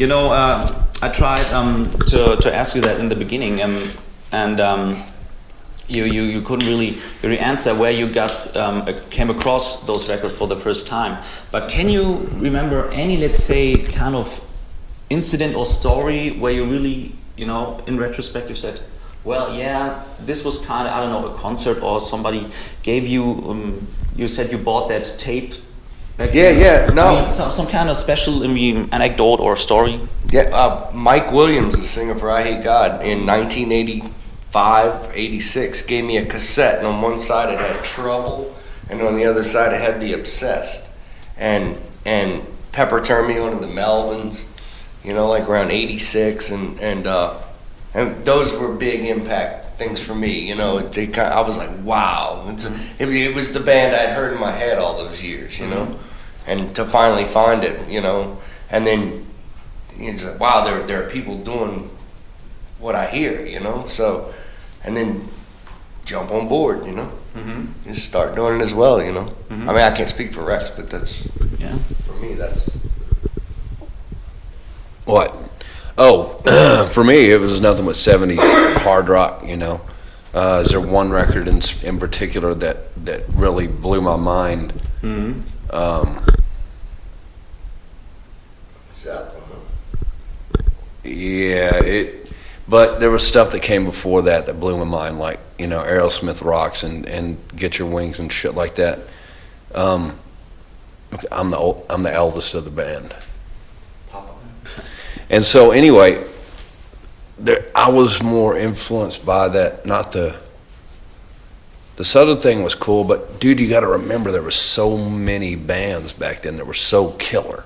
I tried to ask you that in the beginning, and you couldn't really answer where you came across those records for the first time. But can you remember any, let's say, kind of incident or story where you really, in retrospect, you said, well, yeah, this was kind of, I don't know, a concert, or somebody gave you, you said you bought that tape back then. No. Some kind of special anecdote or story? Yeah, Mike Williams, the singer for I Hate God, in 1985, 86, gave me a cassette, and on one side it had Trouble, and on the other side it had The Obsessed. And Pepper turned me on to the Melvins, like around 86, and those were big impact things for me. I was like, wow. It was the band I'd heard in my head all those years, and to finally find it, and then it's like, wow, there are people doing what I hear, so, and then jump on board, just start doing it as well, I mean, I can't speak for Rex, but that's, for me, that's. What? Oh, for me, it was nothing but 70s hard rock, Is there one record in particular that really blew my mind? Zeppelin. Yeah, but there was stuff that came before that blew my mind, like, Aerosmith Rocks and Get Your Wings and shit like that. I'm the eldest of the band. And so anyway, I was more influenced by that. Not the Southern thing was cool, but dude, you got to remember there were so many bands back then that were so killer,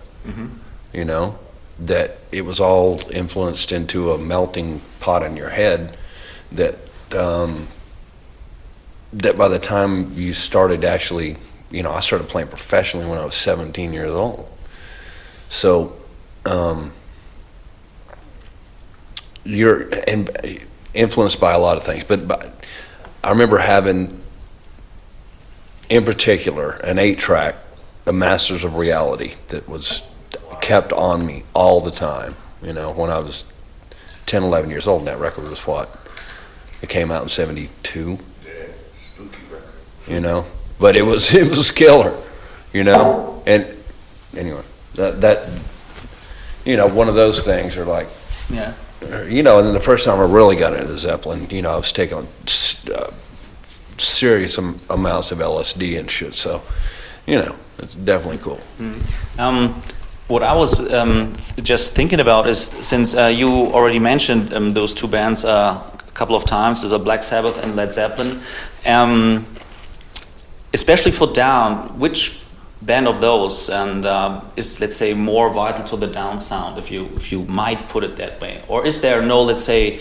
that it was all influenced into a melting pot in your head. That by the time you started actually, I started playing professionally when I was 17 years old. So. You're influenced by a lot of things, but I remember having, in particular, an 8-track, a Masters of Reality, that was kept on me all the time. When I was 10, 11 years old, and that record was what? It came out in 72. Yeah, spooky record. But it was killer. And anyway, that one of those things are like. Yeah. And then the first time I really got into Zeppelin, I was taking serious amounts of LSD and shit. So, it's definitely cool. What I was just thinking about is, since you already mentioned those two bands a couple of times, there's a Black Sabbath and Led Zeppelin. Especially for Down, which band of those and is, let's say, more vital to the Down sound, if you might put it that way, or is there no, let's say,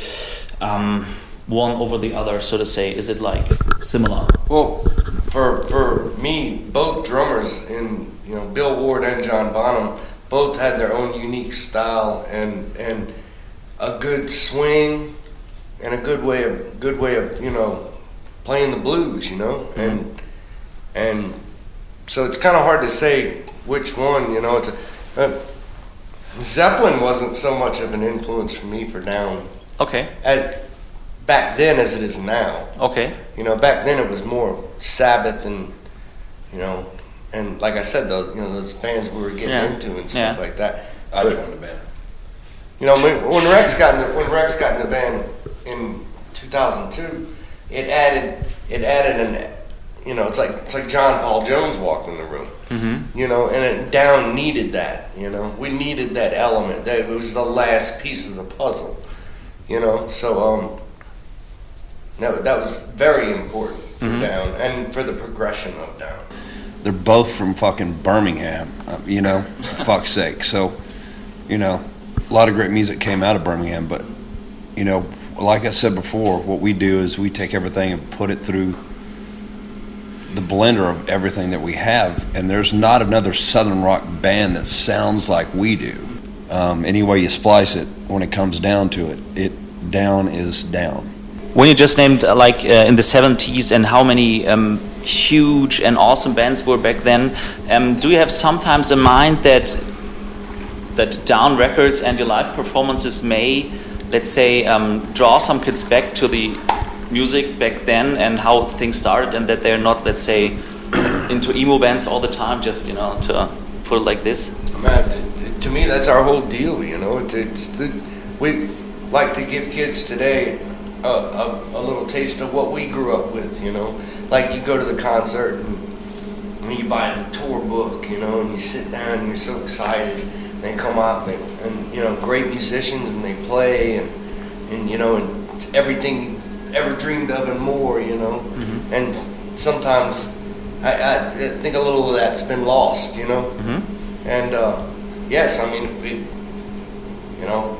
one over the other, so to say? Is it like similar? Well, for me, both drummers in Bill Ward and John Bonham both had their own unique style and a good swing and a good way of playing the blues, and so it's kind of hard to say which one, Zeppelin wasn't so much of an influence for me for Down. Okay. Back then as it is now. Okay. Back then it was more Sabbath and, and like I said, those bands we were getting into and stuff like that. I joined the band. When Rex got in the band in 2002, it added an. It's like John Paul Jones walked in the room, and Down needed that, we needed that element. That it was the last piece of the puzzle, so that was very important for Down and for the progression of Down. They're both from fucking Birmingham, for fuck's sake. So, a lot of great music came out of Birmingham, but, like I said before, what we do is we take everything and put it through the blender of everything that we have, and there's not another Southern rock band that sounds like we do. Any way you splice it, when it comes down to it, Down is Down. When you just named in the 70s and how many huge and awesome bands were back then, do you have sometimes in mind that that Down Records and your live performances may, let's say, draw some kids back to the music back then and how things started, and that they're not, let's say, into emo bands all the time, just, you know, to put it like this? Man, to me, that's our whole deal, you know. We like to give kids today a little taste of what we grew up with, you know. Like, you go to the concert and you buy the tour book, you know, and you sit down and you're so excited. They come out and you know, great musicians, and they play and you know, and it's everything you've ever dreamed of and more, you know. Mm-hmm. And sometimes I think a little of that's been lost, you know. Mm-hmm. And yes, I mean, if we, you know,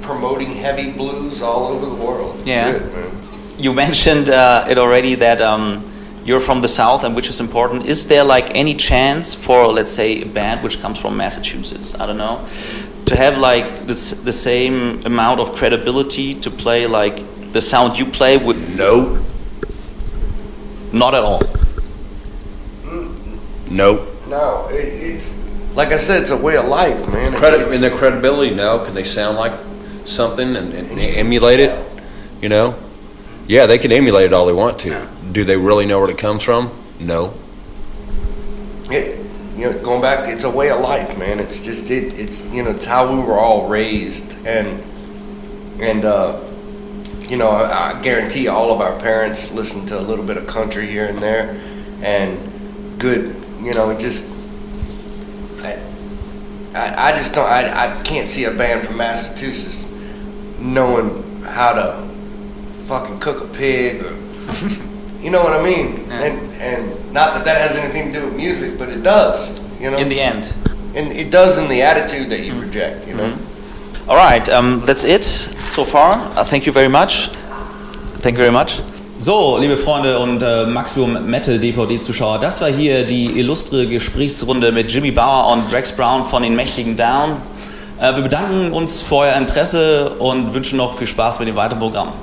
promoting heavy blues all over the world. Yeah. That's it, man. You mentioned it already that you're from the South, and which is important. Is there like any chance for, let's say, a band which comes from Massachusetts, I don't know, to have like the same amount of credibility to play like the sound you play with? No. Not at all. Nope. No, it's like I said, it's a way of life, man. In their credibility, no. Can they sound like something and emulate it? You know? Yeah, they can emulate it all they want to. Do they really know where it comes from? No. You know, going back, it's a way of life, man. It's just it's you know, it's how we were all raised, and you know, I guarantee all of our parents listen to a little bit of country here and there, and good, you know, just I just don't, I can't see a band from Massachusetts knowing how to fucking cook a pig, or you know what I mean. Yeah. And not that has anything to do with music, but it does, you know, in the end. And it does in the attitude that you project, you know. All right, that's it so far. Thank you very much. Thank you very much. So, liebe Freunde und Maximum Metal DVD-Zuschauer, das war hier die illustre Gesprächsrunde mit Jimmy Bauer und Rex Brown von den mächtigen Down. Wir bedanken uns für euer Interesse und wünschen noch viel Spaß mit dem weiteren Programm.